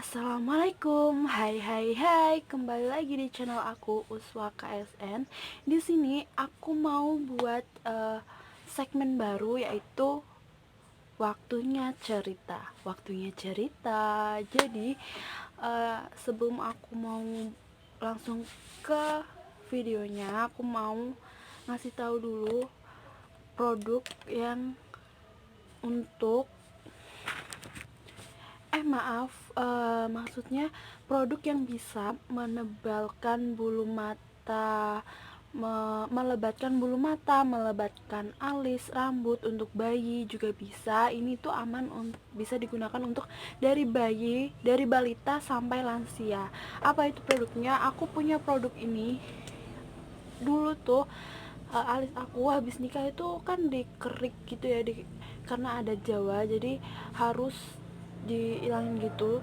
Assalamualaikum, hai, kembali lagi di channel aku Uswa KSN. Di sini aku mau buat segmen baru, yaitu waktunya cerita. Jadi sebelum aku mau langsung ke videonya, aku mau ngasih tahu dulu produk yang untuk maksudnya produk yang bisa menebalkan bulu mata, melebatkan bulu mata, melebatkan alis, rambut untuk bayi juga bisa. Ini tuh aman, bisa digunakan untuk dari bayi, dari balita sampai lansia. Apa itu produknya? Aku punya produk ini dulu tuh. Alis aku habis nikah itu kan dikerik gitu ya, karena ada Jawa, jadi harus dihilangin gitu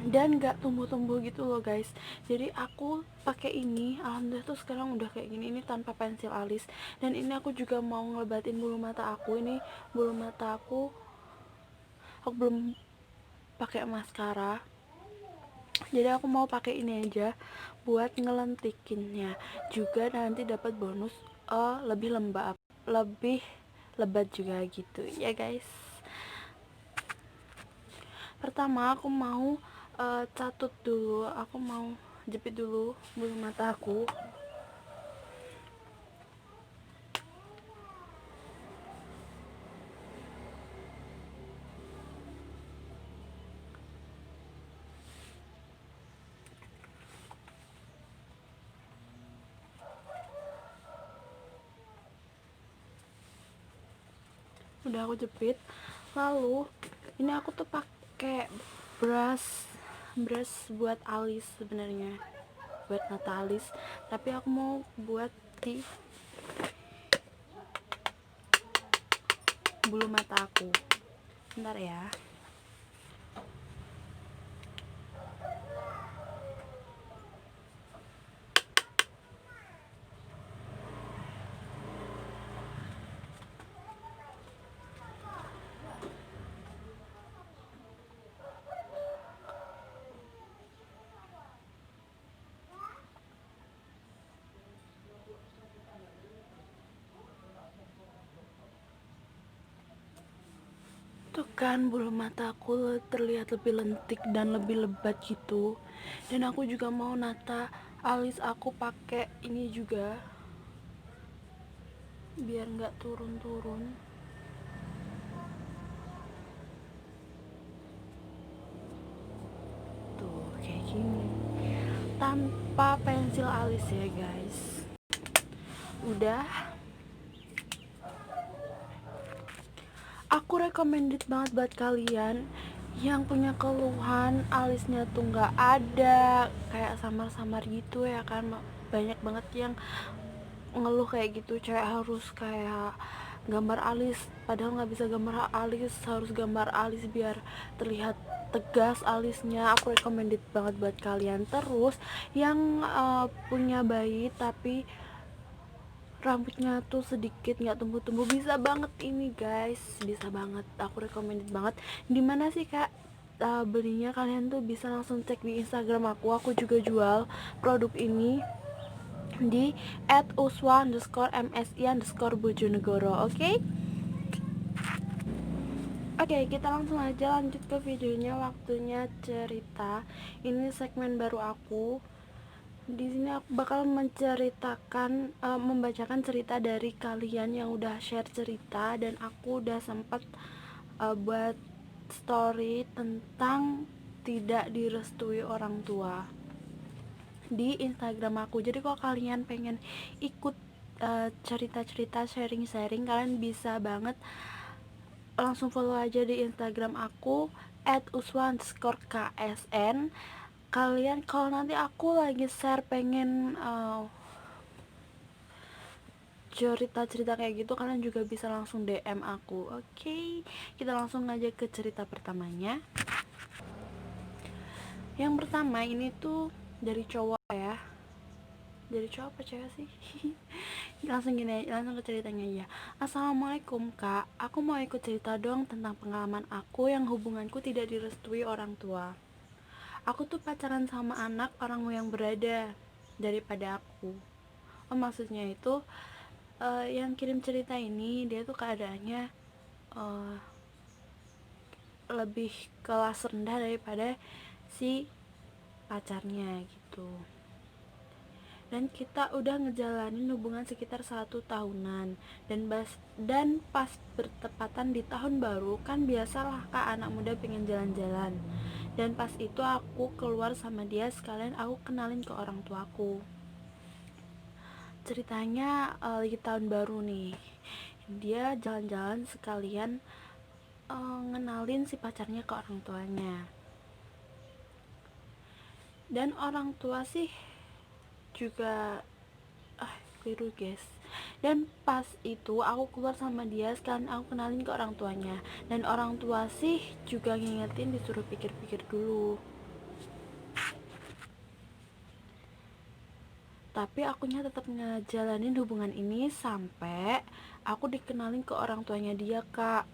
dan gak tumbuh-tumbuh gitu loh guys. Jadi aku pakai ini, alhamdulillah tuh sekarang udah kayak gini, ini tanpa pensil alis. Dan ini aku juga mau ngelebatin bulu mata aku. Ini bulu mata aku belum pakai maskara, jadi aku mau pakai ini aja buat ngelentikinnya juga, nanti dapat bonus lebih lembab, lebih lebat juga gitu ya guys. Pertama aku mau catut dulu, aku mau jepit dulu bulu mata aku. Udah aku jepit, lalu ini aku tuh pakai brush buat alis sebenarnya, buat mata alis, tapi aku mau buat di bulu mata aku. Bentar ya. Tuh kan, bulu mata aku terlihat lebih lentik dan lebih lebat gitu. Dan aku juga mau nata alis aku pakai ini juga, biar nggak turun-turun. Tuh, kayak gini. Tanpa pensil alis ya guys. Udah. Aku recommended banget buat kalian yang punya keluhan alisnya tuh nggak ada, kayak samar-samar gitu ya kan. Banyak banget yang ngeluh kayak gitu, cewek harus kayak gambar alis padahal nggak bisa gambar alis, harus gambar alis biar terlihat tegas alisnya. Aku recommended banget buat kalian. Terus yang punya bayi tapi rambutnya tuh sedikit nggak tumbuh-tumbuh, bisa banget ini guys, bisa banget. Aku recommended banget. Dimana sih kak belinya? Kalian tuh bisa langsung cek di Instagram aku juga jual produk ini di @uswa_msi_bojonegoro. Oke, kita langsung aja lanjut ke videonya. Waktunya cerita. Ini segmen baru aku. Di sini aku bakal menceritakan, membacakan cerita dari kalian yang udah share cerita, dan aku udah sempat buat story tentang tidak direstui orang tua di Instagram aku. Jadi kalau kalian pengen ikut cerita-cerita, sharing-sharing, kalian bisa banget langsung follow aja di Instagram aku @uswa_ksn. Kalian kalau nanti aku lagi share pengen cerita-cerita kayak gitu, kalian juga bisa langsung DM aku. Oke, kita langsung aja ke cerita pertamanya. Yang pertama ini tuh dari cowok ya. Dari cowok apa cewek sih? Langsung gini, langsung ke ceritanya aja. Assalamualaikum kak, aku mau ikut cerita dong tentang pengalaman aku yang hubunganku tidak direstui orang tua. aku tuh pacaran sama anak orang yang berada daripada aku. Oh, maksudnya itu yang kirim cerita ini dia tuh keadaannya eh, lebih kelas rendah daripada si pacarnya gitu. Dan kita udah ngejalanin hubungan sekitar 1 tahunan, dan pas bertepatan di tahun baru kan biasalah kak anak muda pengen jalan-jalan, dan pas itu aku keluar sama dia sekalian aku kenalin ke orang tuaku. Ceritanya lagi tahun baru nih, dia jalan-jalan sekalian ngenalin si pacarnya ke orang tuanya. Dan orang tua sih juga keliru guys. Dan pas itu aku keluar sama dia sekalian aku kenalin ke orang tuanya, dan orang tua sih juga ngingetin disuruh pikir-pikir dulu. Tapi akunya tetap ngejalanin hubungan ini sampai aku dikenalin ke orang tuanya dia kak.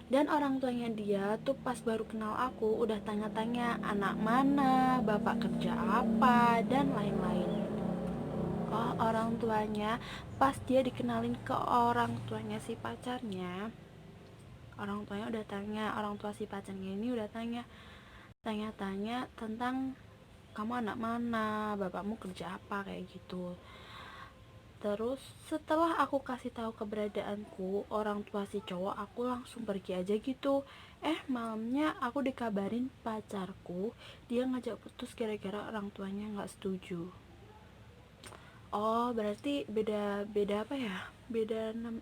Dan orang tuanya dia tuh pas baru kenal aku udah tanya-tanya anak mana, bapak kerja apa, dan lain-lain. Oh, orang tuanya pas dia dikenalin ke orang tuanya si pacarnya, orang tua si pacarnya ini udah tanya-tanya tentang kamu anak mana, bapakmu kerja apa, kayak gitu. Terus setelah aku kasih tahu keberadaanku orang tua si cowok, aku langsung pergi aja gitu. Malamnya aku dikabarin pacarku dia ngajak putus gara-gara orang tuanya nggak setuju. Oh, berarti beda beda apa ya?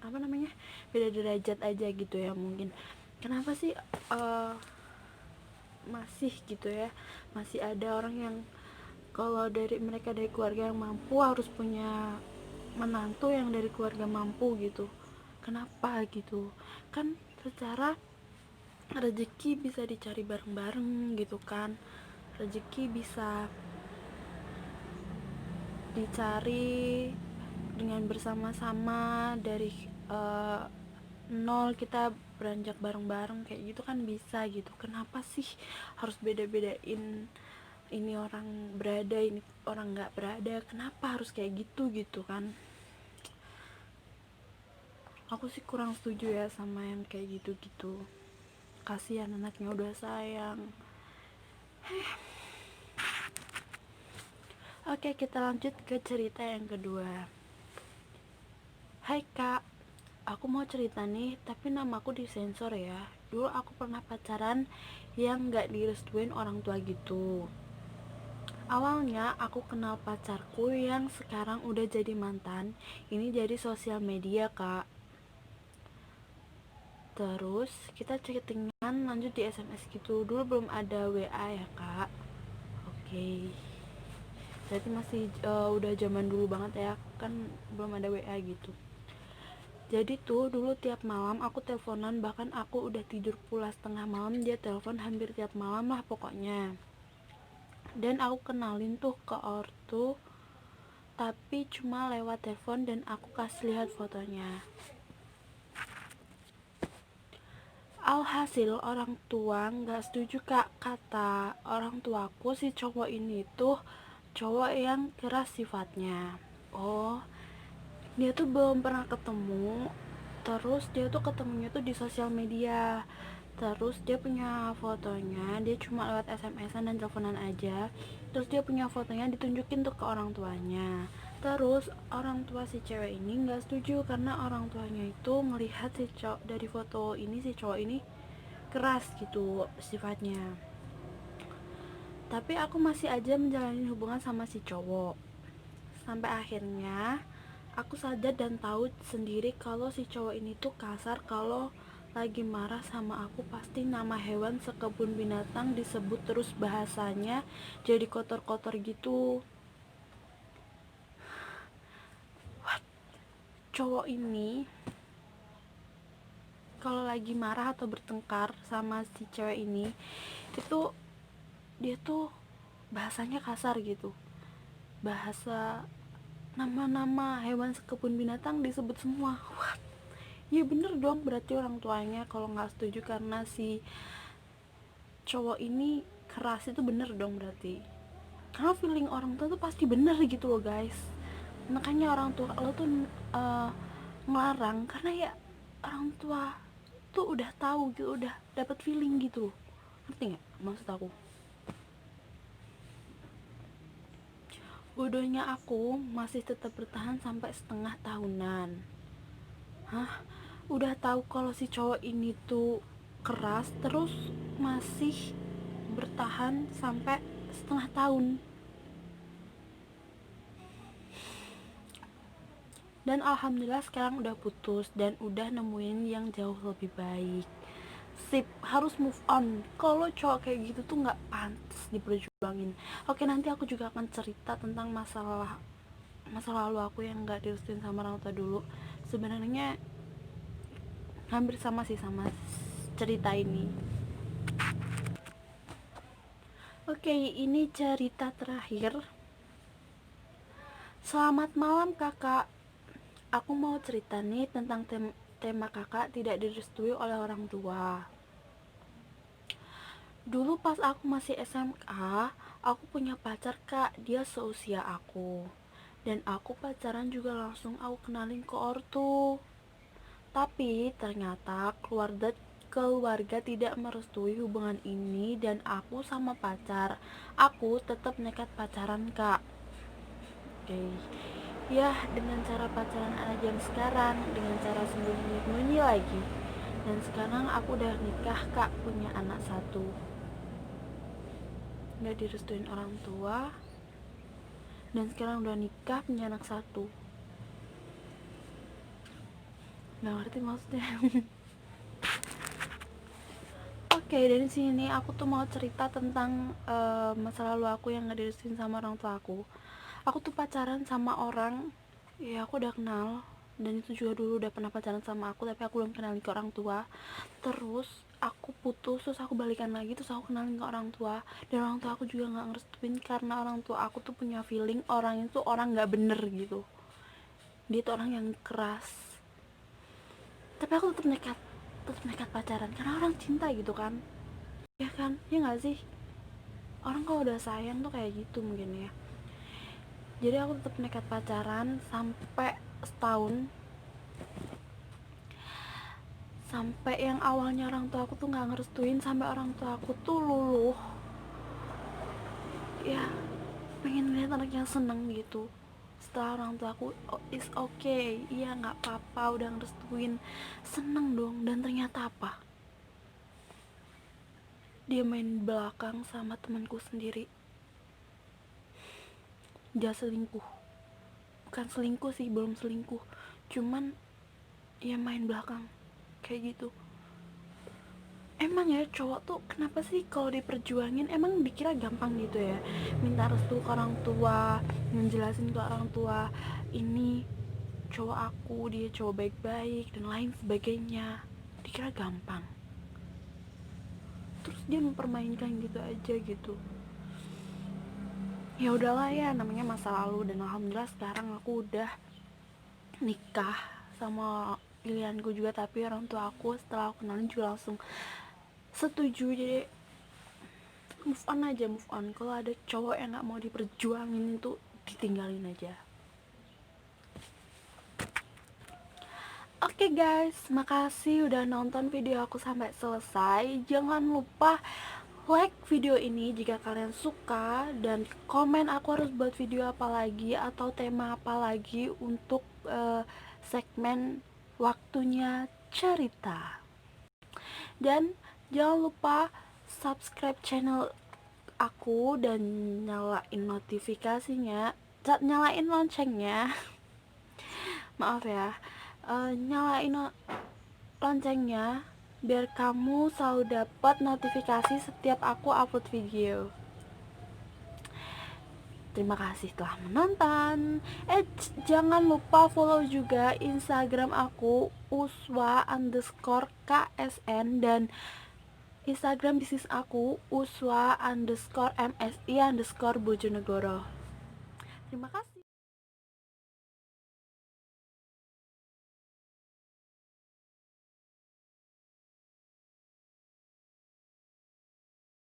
Apa namanya? Beda derajat aja gitu ya mungkin. Kenapa sih masih gitu ya? Masih ada orang yang kalau dari mereka dari keluarga yang mampu harus punya menantu yang dari keluarga mampu gitu. Kenapa gitu? Kan secara rezeki bisa dicari bareng-bareng gitu kan. Rezeki bisa dicari dengan bersama-sama dari uh, nol, kita beranjak bareng-bareng kayak gitu kan bisa gitu. Kenapa sih harus beda-bedain ini orang berada, ini orang nggak berada? Kenapa harus kayak gitu gitu kan? Aku sih kurang setuju ya sama yang kayak gitu-gitu. Kasihan anaknya udah sayang. Oke, kita lanjut ke cerita yang kedua. Hai kak, aku mau cerita nih, tapi namaku disensor ya. Dulu aku pernah pacaran yang gak direstuin orang tua gitu. Awalnya aku kenal pacarku yang sekarang udah jadi mantan, ini dari sosial media kak. Terus kita chattingan lanjut di SMS gitu. Dulu belum ada WA ya kak. Oke, berarti masih udah zaman dulu banget ya, kan belum ada WA gitu. Jadi tuh dulu tiap malam aku teleponan, bahkan aku udah tidur pulas tengah malam dia telepon, hampir tiap malam lah pokoknya. Dan aku kenalin tuh ke ortu, tapi cuma lewat telepon dan aku kasih lihat fotonya. Alhasil orang tua nggak setuju kak, kata orang tuaku si cowok ini tuh cowok yang keras sifatnya. Oh, dia tuh belum pernah ketemu, terus dia tuh ketemunya tuh di sosial media. Terus dia punya fotonya, dia cuma lewat SMS-an dan teleponan aja. Terus dia punya fotonya ditunjukin tuh ke orang tuanya. Terus orang tua si cewek ini nggak setuju karena orang tuanya itu melihat si cowok dari foto ini, si cowok ini keras gitu sifatnya. Tapi aku masih aja menjalani hubungan sama si cowok. Sampai akhirnya aku sadar dan tahu sendiri kalau si cowok ini tuh kasar. Kalau lagi marah sama aku pasti nama hewan sekebun binatang disebut, terus bahasanya jadi kotor-kotor gitu. Cowok ini kalau lagi marah atau bertengkar sama si cewek ini itu dia tuh bahasanya kasar gitu. Bahasa nama-nama hewan sekebun binatang disebut semua. What? Ya bener dong, berarti orang tuanya kalau nggak setuju karena si cowok ini keras itu bener dong berarti, karena feeling orang tua tuh pasti bener gitu loh guys. Makanya orang tua lo tuh ngelarang karena ya orang tua tuh udah tahu gitu, udah dapat feeling gitu, ngerti nggak maksud aku? Bodohnya aku masih tetap bertahan sampai setengah tahunan. Hah? Udah tahu kalau si cowok ini tuh keras, terus masih bertahan sampai setengah tahun. Dan alhamdulillah sekarang udah putus dan udah nemuin yang jauh lebih baik. Sip, harus move on. Kalau cowok kayak gitu tuh nggak pantas diperjuangin. Oke, nanti aku juga akan cerita tentang masa lalu aku yang nggak direstuin sama orang tua dulu. Sebenarnya hampir sama sih sama cerita ini. Oke, ini cerita terakhir. Selamat malam kakak. Aku mau cerita nih tentang tema kakak tidak direstui oleh orang tua. Dulu pas aku masih SMA, aku punya pacar kak, dia seusia aku. Dan aku pacaran juga langsung aku kenalin ke ortu. Tapi ternyata keluarga tidak merestui hubungan ini dan aku sama pacar. Aku tetap nekat pacaran kak. Oke. Ya, dengan cara pacaran anak jam sekarang, dengan cara sembunyi-sembunyi lagi. Dan sekarang aku udah nikah kak, punya anak satu. Nggak direstuin orang tua. Dan sekarang udah nikah, punya anak satu. Nggak ngerti maksudnya. Oke, dari sini aku tuh mau cerita tentang masa lalu aku yang nggak direstuin sama orang tua aku. Aku tuh pacaran sama orang, ya aku udah kenal, dan itu juga dulu udah pernah pacaran sama aku, tapi aku belum kenalin ke orang tua. Terus aku putus, terus aku balikan lagi, terus aku kenalin ke orang tua, dan orang tua aku juga nggak ngerestuin karena orang tua aku tuh punya feeling orang itu orang nggak bener gitu. Dia tuh orang yang keras. Tapi aku tetap nekat pacaran karena orang cinta gitu kan. Ya kan, ya nggak sih? Orang kalau udah sayang tuh kayak gitu mungkin ya. Jadi aku tetap nekat pacaran sampai setahun, sampai yang awalnya orang tua aku tuh nggak ngerestuin, sampai orang tua aku tuh luluh ya, pengen lihat anaknya seneng gitu. Setelah orang tua aku is okay, iya nggak apa-apa udah ngerestuin, seneng dong. Dan ternyata apa, dia main belakang sama temanku sendiri. Dia selingkuh, bukan selingkuh sih, belum selingkuh, cuman ya main belakang kayak gitu. Emang ya cowok tuh kenapa sih kalau diperjuangin emang dikira gampang gitu ya, minta restu ke orang tua, ngejelasin ke orang tua ini cowok aku, dia cowok baik-baik dan lain sebagainya, dikira gampang. Terus dia mempermainkan gitu aja gitu. Ya udahlah ya, namanya masa lalu. Dan alhamdulillah sekarang aku udah nikah sama pilihanku juga, tapi orang tua aku setelah aku kenalin juga langsung setuju. Jadi move on aja, move on. Kalau ada cowok yang nggak mau diperjuangin itu ditinggalin aja. Oke guys, makasih udah nonton video aku sampai selesai. Jangan lupa like video ini jika kalian suka, dan komen aku harus buat video apa lagi atau tema apa lagi untuk segmen waktunya cerita. Dan jangan lupa subscribe channel aku dan nyalain notifikasinya, nyalain loncengnya. Maaf ya, nyalain loncengnya biar kamu selalu dapat notifikasi setiap aku upload video. Terima kasih telah menonton. Jangan lupa follow juga Instagram aku uswa_ksn dan Instagram bisnis aku uswa_msi_bojonegoro. Terima kasih.